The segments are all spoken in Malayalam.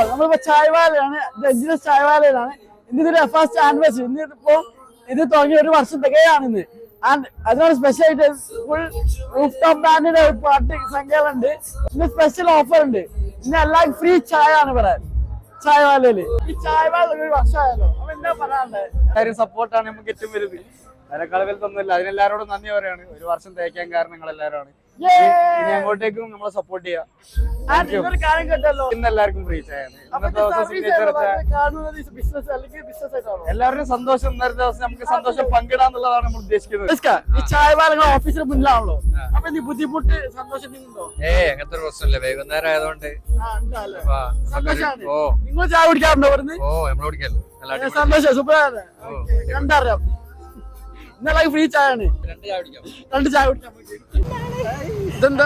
നമ്മളിപ്പോ ചായവാലയാണ്, ഡെഞ്ചറസ് ചായവാലയിലാണ്. ഇന്നിതൊരു ഫസ്റ്റ് ആനിവേഴ്സറി. ഇന്നിപ്പോ ഇത് തുടങ്ങി ഒരു വർഷം തികയാണിന്ന്. അതിനോട് സ്പെഷ്യൽ ആയിട്ട് ഫുൾ റൂഫ് ടോപ്പ് ബാൻഡിന്റെ ഒരു പാർട്ടി സംഖ്യകളുണ്ട്. ഇന്ന് സ്പെഷ്യൽ ഓഫർ ഉണ്ട്. ഇന്ന് എല്ലാവർക്കും ഫ്രീ ചായ ആണ് ഇവിടെ ചായവാലയില്. ഈ ചായവാല ഒരു വർഷമായല്ലോ. അപ്പൊ എന്താ പറയാനുള്ളത്? സപ്പോർട്ടാണ് നമുക്ക് ഏറ്റവും വലുത്. അതിനേക്കാൾ വലുതൊന്നുമില്ല. അതിനെല്ലാരോടും നന്ദി പറയാണ്. ഒരു വർഷം തേക്കാൻ കാരണം നിങ്ങൾ എല്ലാവരും. ഇനി അങ്ങോട്ടേക്കും നമ്മളെ സപ്പോർട്ട് ചെയ്യാം. കാര്യം കേട്ടല്ലോ, ഇന്ന് എല്ലാവർക്കും ഫ്രീ ചായയാണ്. ഇന്നത്തെ ദിവസം എല്ലാവരുടെയും സന്തോഷം. ഇന്നത്തെ ദിവസം നമുക്ക് സന്തോഷം പങ്കിടാന്നുള്ളതാണ് നമ്മൾ ഉദ്ദേശിക്കുന്നത്. ഈ ചായവാലങ്ങൾ ഓഫീസിന് മുന്നിലാണല്ലോ. അപ്പൊ നീ ബുദ്ധിമുട്ട് സന്തോഷം അങ്ങനത്തെ ഒരു പ്രശ്നമില്ല. വൈകുന്നേരം ആയതുകൊണ്ട് നിങ്ങൾ ചായ കുടിക്കാറുണ്ടോ? സന്തോഷം, സൂപ്പറാണ്. കണ്ടറിയാം. ഇന്നലെ ഫ്രീ ചായ ആണ്. രണ്ട് ചായ കുടിക്കാം. ഇതെന്താ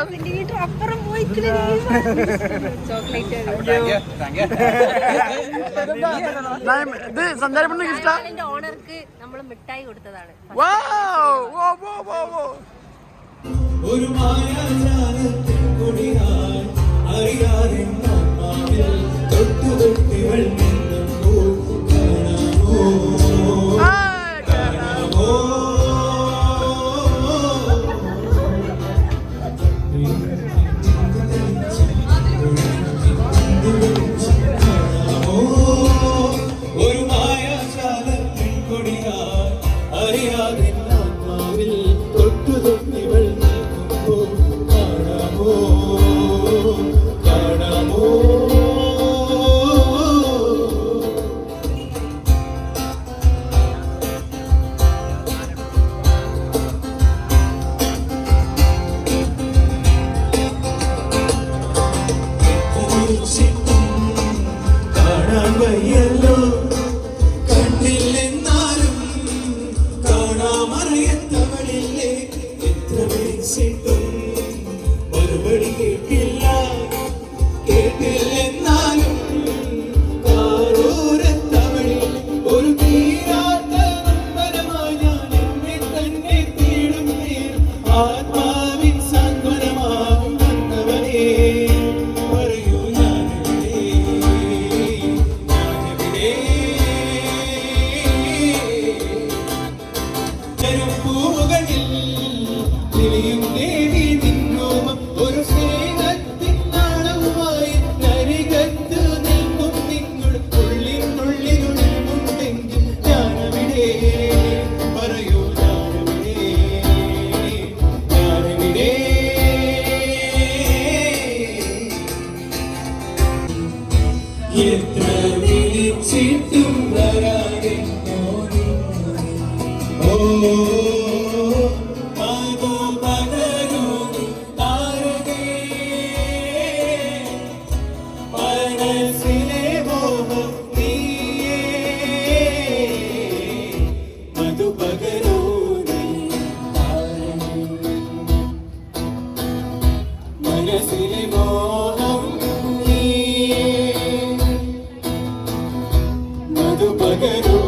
ഇത് സഞ്ചാരപ്പെണ്ണ ഗിഫ്റ്റാ? ഓണർക്ക് നമ്മൾ മിഠായി കൊടുത്തതാണ്. ഒരു മായാജാലത്തിൽ കൊടിയായി അറിയാതെ തൊട്ടു തൊട്ടിവൾ നിന്നും കാണാമോ ഒരു മായാജാലത്തിൽ കൊടിയായി അറിയാതെ ആത്മാവിൽ തൊട്ടു തൊട്ടിവൾ കാണാമോ കാണാമോ കാണാൻ വയ്യല്ലോ കണ്ടില്ലെന്നാലും കാണാമറിയത്തവളില്ലേ എത്ര വിളിച്ചിട്ടും മറുപടി കേട്ടില്ല കേട്ടില്ലെന്നാലും കാറൂരത്തവളിൽ ഒരു തീരാത്ത നമ്പരമായി ഞാൻ എന്നെ തന്നെ തേടും ആത്മാവിൻ സാന്ത്വനമാകും വന്നവനേ പറയൂ പൂവുകളിൽ തെളിയും ദേവി നിന്നോമം ഒരു സ്നേഹത്തിൻ നാണവുമായി നരികത്ത് നിൽക്കും നിങ്ങൾ ഉള്ളിനുള്ളിലുണ്ടെങ്കിൽ ഞാനവിടെ പറയൂ ഞാനവിടെ ഞാനവിടെ എത്ര വിളിച്ചിട്ടും വരാതെ അതോ പകരൂ താരകേ മനസ്സിലെ മോഹം നീയേ മധു പകരൂ മനസ്സിലെ മോഹം നീയേ മധു പകരൂ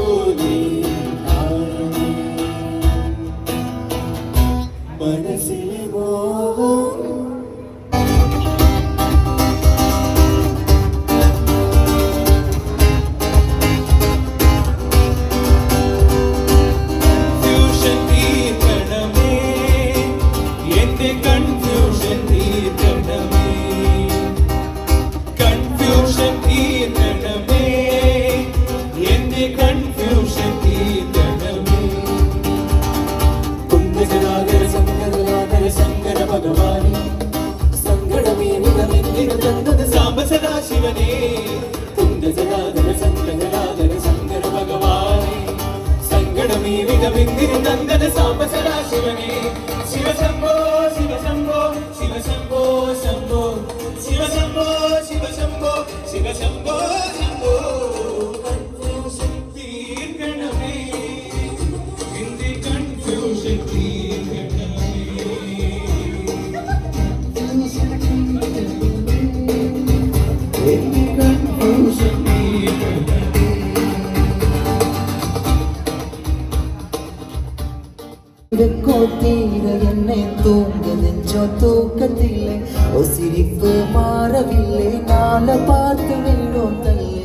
മനസ്സിലെ മോഹം കൺഫ്യൂഷൻ തീർക്കണമേ എന്റെ കൺഫ്യൂഷൻ തീർക്കണമേ കൺഫ്യൂഷൻ തീർക്കണമേ എന്റെ കൺഫ്യൂഷൻ തീർക്കണമേ കുന്ദജനാഗര ശങ്കര ഭഗവാനെ സങ്കടമേ നിലമെന്നിനു തന്നത് സാംബ സദാശിവനെ കുന്ദജനാഗര ശങ്കര ഭഗവാനെ സങ്കടമേ നിലമെന്നിനു തന്നത് സാംബ സദാശിവനെ ശിവശംഭോ ശിവശംഭോ ശിവശംഭോ ശംഭോ ശിവശംഭോ ശിവശംഭോ ശിവശംഭോ ശംഭോ കൺഫ്യൂഷൻ തീർക്കണമേ എന്റെ കൺഫ്യൂഷൻ തീർക്കണമേ എന്റെ കൺഫ്യൂഷൻ തീർക്കണമേ കോട്ടീര എന്നെ തൂങ്ങ നെഞ്ചോ തൂക്കത്തില്ലേ ഒ സിരിപ്പ് മാറവില്ലേ ഞാൻ மாலை பார்த்து வேணும் தள்ளி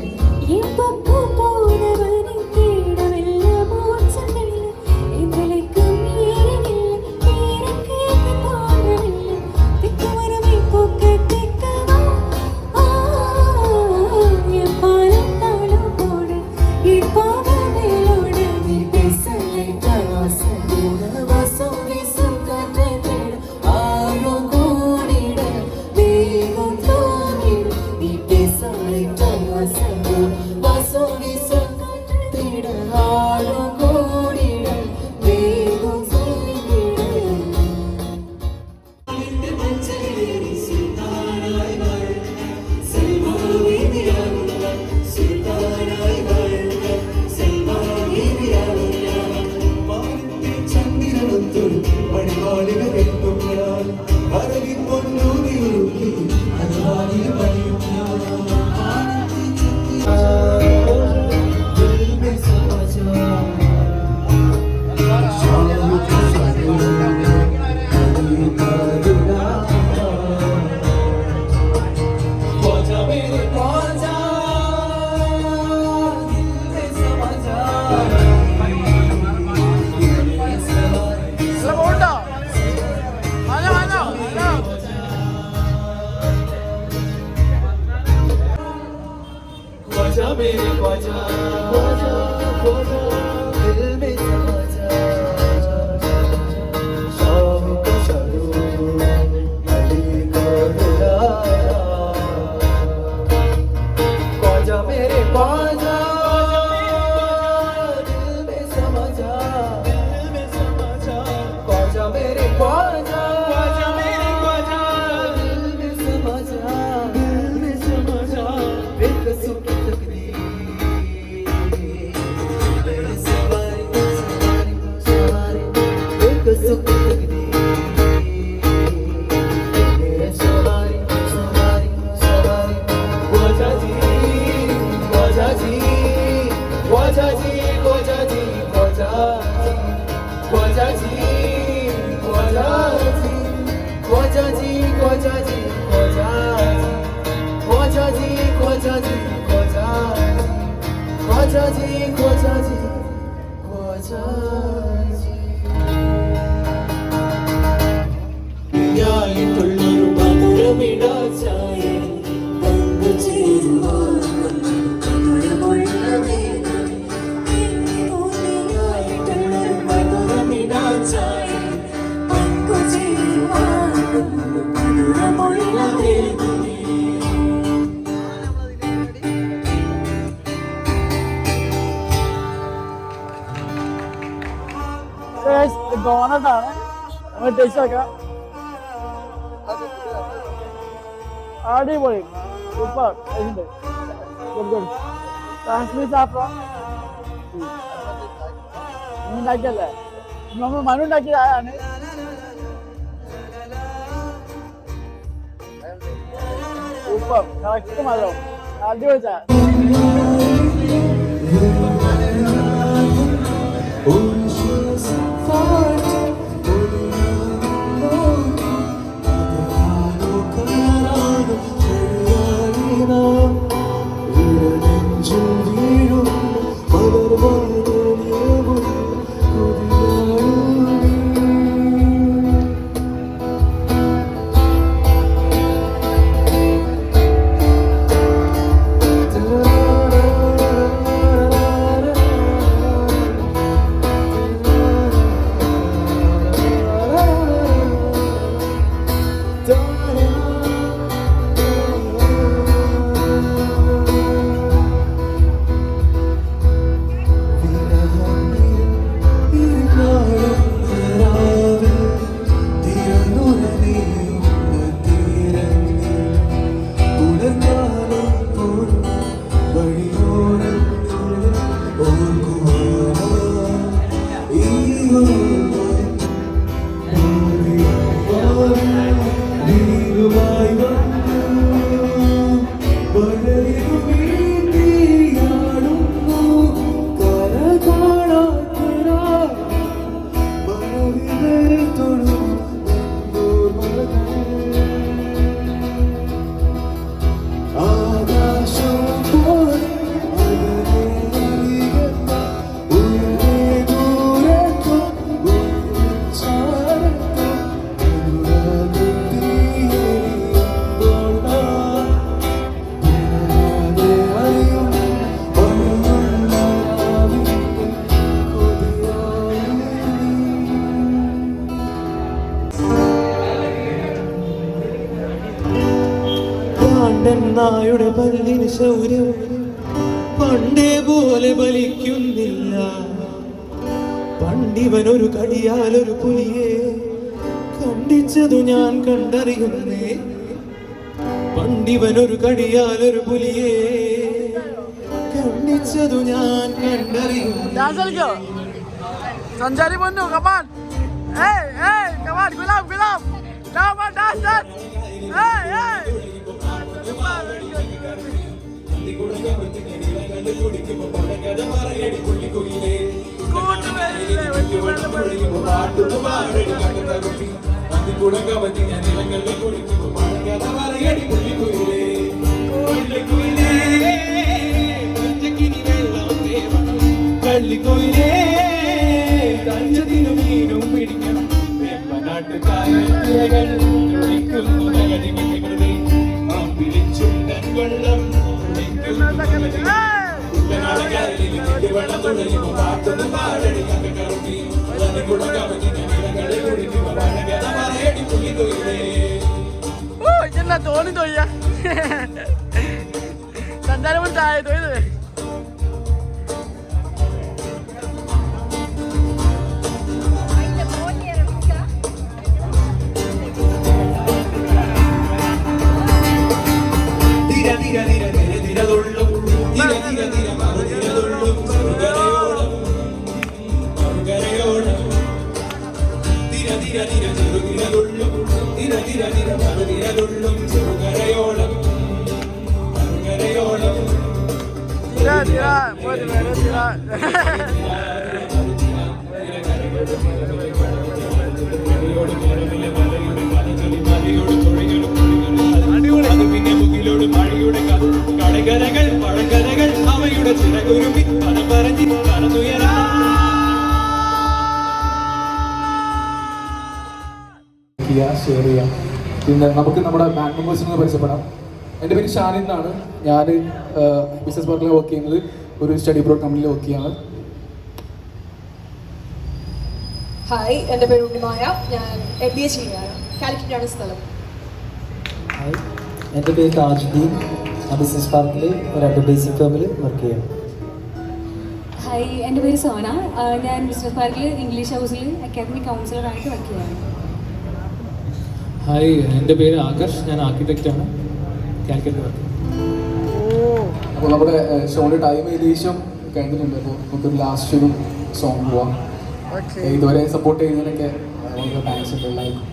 ഡോണറ്റാണ് നമ്മൾ ടേസ്റ്റ് ആക്കാം. അടിപൊളി സൂപ്പർ ഉണ്ട്. കാശ്മീർ സാഫ്രോൺ ഉണ്ടാക്കിയല്ലേ, നമ്മൾ മനു ഉണ്ടാക്കിയതാണ്. സൂപ്പർ കറക്റ്റ് മഴ അടിപൊളി ചായ. നായുടെ പല്ലിന് ശൗര്യം പണ്ടേ പോലെ ബലിക്കുന്നില്ല. പണ്ടിവനൊരു കടിയാലൊരു പുലിയെ കണ്ടിച്ചതു ഞാൻ കണ്ടറിയുന്നേ. പണ്ടിവനൊരു കടിയാലൊരു പുലിയെ കണ്ടിച്ചതു ഞാൻ കണ്ടറിയുന്നു. സഞ്ചാരി പൊന്നു കമാൻ കമാൻ ഗുലാം ഗുലാം കമാൻ ഡാൻസ് കള്ളിക്കൊയിലേ കഞ്ചതിനും മീനും പിടിക്കണം. നാട്ടുകാരകൾ വെള്ളം തോന്നി തോയ്യ സഞ്ചാരം താഴെ തോയത് പിന്നെ മുകിലോട് മഴയുടെ കടകരകൾ പഴകരകൾ അവയുടെ ചിറകുരുമി പല പറഞ്ഞ് പറന്നുയരാ. ഷെയർ ചെയ്യാം. പിന്നെ നമുക്ക് നമ്മുടെ ബാങ്ക് മെമ്പേഴ്സിനെ പരിചയപ്പെടാം. എൻ്റെ പേര് ഷാനിൻ എന്നാണ്. ഞാൻ ബിസിനസ് പാർക്കിലാണ് വർക്ക് ചെയ്യുന്നത്. ഒരു സ്റ്റഡി അബ്രോഡ് കമ്പനിയിൽ വർക്ക് ചെയ്യാണ്. ഹായ്, എൻ്റെ പേര് ഉണ്ണിമായ. ഞാൻ MBA ചെയ്യുകയാണ്. കാലിക്കറ്റാണ് സ്ഥലം. ഹായ്, എൻ്റെ പേര് താജുദ്ദീൻ. ബിസിനസ് പാർക്കിൽ ഒരു അഡ്വർടൈസിംഗ് ഫേമിൽ വർക്ക് ചെയ്യാണ്. ഹായ്, എൻ്റെ പേര് സോന. ഞാൻ ബിസിനസ് പാർക്കിൽ ഇംഗ്ലീഷ് ഹൗസിൽ അക്കാദമിക് കൗൺസിലറായിട്ട് വർക്ക് ചെയ്യുകയാണ്. ഹായ്, എൻ്റെ പേര് ആകർഷ്. ഞാൻ ആർക്കിടെക്റ്റാണ്. കാലിക്കറ്റ് വർക്ക്. അപ്പോൾ നമ്മുടെ ഷോയുടെ ടൈം ഏകദേശം കഴിഞ്ഞിട്ടുണ്ട്. അപ്പോൾ നമുക്കൊരു ലാസ്റ്റ് ഒരു സോങ് പോവാം. ഇതുവരെ സപ്പോർട്ട് ചെയ്യുന്നതിനൊക്കെ വളരെ താങ്ക്സ് ഉണ്ട് എല്ലാവർക്കും.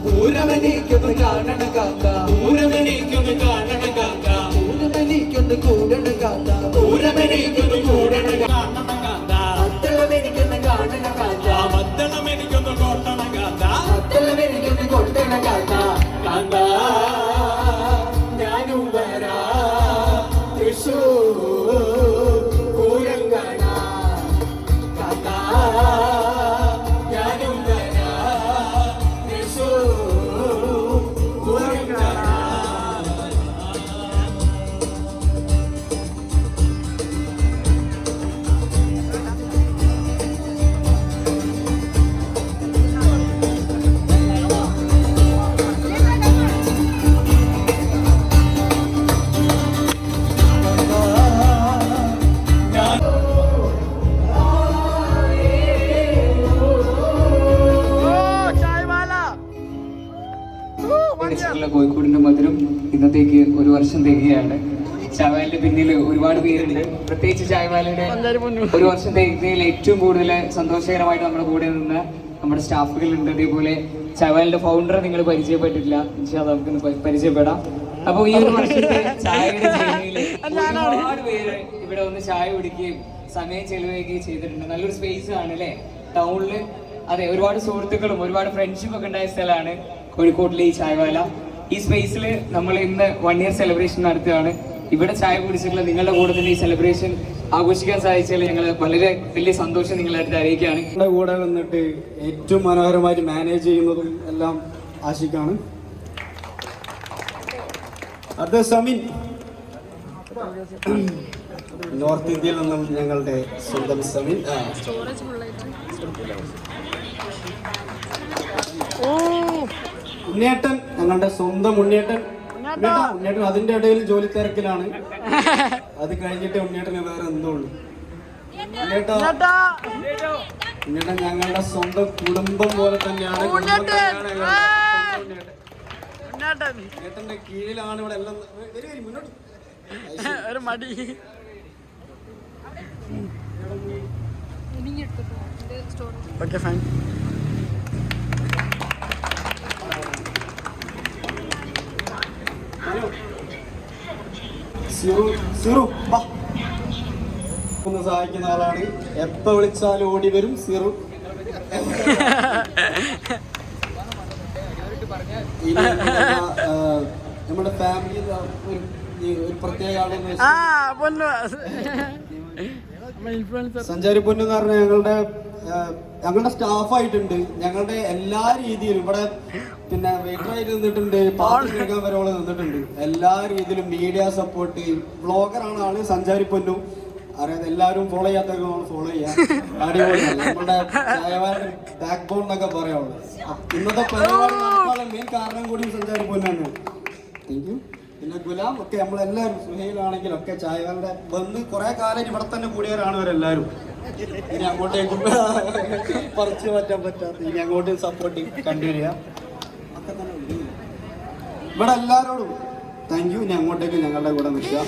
പൂരമണിക്കൊന്ന് കാണണ കാക്ക, പൂരമണിക്കൊന്ന് കാണണ കാക്ക, പൂരമണിക്കൊന്ന് കൂടണ കാക്ക, പൂരമണിക്കൊന്ന് കൂടണ കാണണ കാക്ക, മദ്ദളമെനിക്കൊന്ന് കാണണ കാക്ക, മദ്ദളമെനിക്കൊന്ന് കൊട്ടണ കാക്ക, മദ്ദളമെനിക്കൊന്ന് കൊട്ടണ കാക്ക, കാക്ക ഞാനും വരാ തൃശ്ശൂർ പൂരം കാണാൻ, കാക്ക ഞാനും വരാ തൃശ്ശൂർ പൂരം കാണാൻ. കോഴിക്കോടിന്റെ മധുരം ഇന്നത്തേക്ക് ഒരു വർഷം തികയാണ്. ചായവാലിന്റെ പിന്നിൽ ഒരുപാട് പേരുണ്ട്. പ്രത്യേകിച്ച് ചായവാലിയുടെ ഒരു വർഷം തികയിൽ ഏറ്റവും കൂടുതൽ സന്തോഷകരമായിട്ട് നമ്മുടെ കൂടെ നിന്ന് നമ്മുടെ സ്റ്റാഫുകളുണ്ട്. അതേപോലെ ചായവാലിന്റെ ഫൗണ്ടറെ നിങ്ങൾ പരിചയപ്പെട്ടിട്ടില്ല, നമുക്ക് പരിചയപ്പെടാം. അപ്പോൾ ഈ ഒരു വർഷത്തെ ചായയുടെ ജേർണിയിൽ ഒരുപാട് പേര് ഇവിടെ ഒന്ന് ചായ കുടിക്കുകയും സമയം ചെലവഴിക്കുകയും ചെയ്തിട്ടുണ്ട്. നല്ലൊരു സ്പേസ് ആണ് അല്ലേ ടൗണില്. അതെ, ഒരുപാട് സുഹൃത്തുക്കളും ഒരുപാട് ഫ്രണ്ട്ഷിപ്പ് ഒക്കെ ഉണ്ടായ സ്ഥലമാണ് കോഴിക്കോട്ടിലെ ഈ ചായവാല. ഈ സ്പേസിൽ നമ്മൾ ഇന്ന് 1 year സെലിബ്രേഷൻ നടത്തുകയാണ്. ഇവിടെ ചായ കുടിച്ചിട്ടുള്ള നിങ്ങളുടെ കൂടെ തന്നെ ഈ സെലിബ്രേഷൻ ആഘോഷിക്കാൻ സാധിച്ചാൽ ഞങ്ങൾ വളരെ വലിയ സന്തോഷം നിങ്ങളായിട്ട് അറിയിക്കുകയാണ്. നിങ്ങളുടെ കൂടെ വന്നിട്ട് ഏറ്റവും മനോഹരമായിട്ട് മാനേജ് ചെയ്യുന്നതും എല്ലാം ആശിക്കാണ്. അടുത്ത സമീൻ. നോർത്ത് ഇന്ത്യയിൽ നിന്നും ഞങ്ങളുടെ സ്വന്തം സമീൻ. ഉണ്ണിയേട്ടൻ, ഞങ്ങളുടെ സ്വന്തം ഉണ്ണിയേട്ടൻ. ഉണ്ണിയേട്ടൻ അതിന്റെ ഇടയിൽ ജോലി തിരക്കിലാണ്. അത് കഴിഞ്ഞിട്ട് ഉണ്ണിയേട്ടന് വേറെ എന്തോ ഉള്ളു. ഉണ്ണിയേട്ടൻ ഞങ്ങളുടെ സ്വന്തം കുടുംബം പോലെ തന്നെയാണ്. ഉണ്ണിയേട്ടന്റെ കീഴിലാണ് ഇവിടെ എല്ലാം. മുന്നോട്ട് ഒരു മടി. Okay fine. ഒന്ന് സഹായിക്കുന്ന ആളാണ്. എപ്പോ വിളിച്ചാലും ഓടി വരും സീറു. നമ്മുടെ ഫാമിലി ഒരു പ്രത്യേക ആളെന്ന് സഞ്ചാരി പൊന്നു എന്ന് പറഞ്ഞാൽ ഞങ്ങളുടെ സ്റ്റാഫായിട്ടുണ്ട്. ഞങ്ങളുടെ എല്ലാ രീതിയിലും ഇവിടെ പിന്നെ വെയിറ്ററായിട്ട് നിന്നിട്ടുണ്ട്, പാട്ട് കേൾക്കാൻ വരെ അവള് നിന്നിട്ടുണ്ട്. എല്ലാ രീതിയിലും മീഡിയ സപ്പോർട്ട്. വ്ളോഗറാണ് ആള് സഞ്ചാരി പൊന്നു. അറിയാതെ എല്ലാവരും ഫോളോ ചെയ്യാത്തവർ ഫോളോ ചെയ്യാം. അടിപൊളിയാണ്. നമ്മുടെ ചായവാരുടെ ബാക്ക് ബോൺ എന്നൊക്കെ പറയാവുള്ളൂ. ഇന്നത്തെ പരിപാടി നടക്കാനുള്ള മെയിൻ കാരണം കൂടി സഞ്ചാരി പൊന്നാണ്. Thank you. പിന്നെ ഗുലാം ഒക്കെ നമ്മളെല്ലാവരും സുഹൈലാണെങ്കിലും ഒക്കെ ചായവാരുടെ വന്ന് കുറെ കാലം ഇവിടെ തന്നെ കൂടിയവരാണ് അവരെല്ലാവരും. ഇനി അങ്ങോട്ടേക്കും പറിച്ചു മാറ്റാൻ പറ്റാത്ത ഇനി അങ്ങോട്ട് സപ്പോർട്ട് കണ്ടിന്യൂ ചെയ്യാം. ഇവിടെ എല്ലാവരോടും താങ്ക് യു. ഇനി അങ്ങോട്ടേക്ക് ഞങ്ങളുടെ കൂടെ നിൽക്കുക.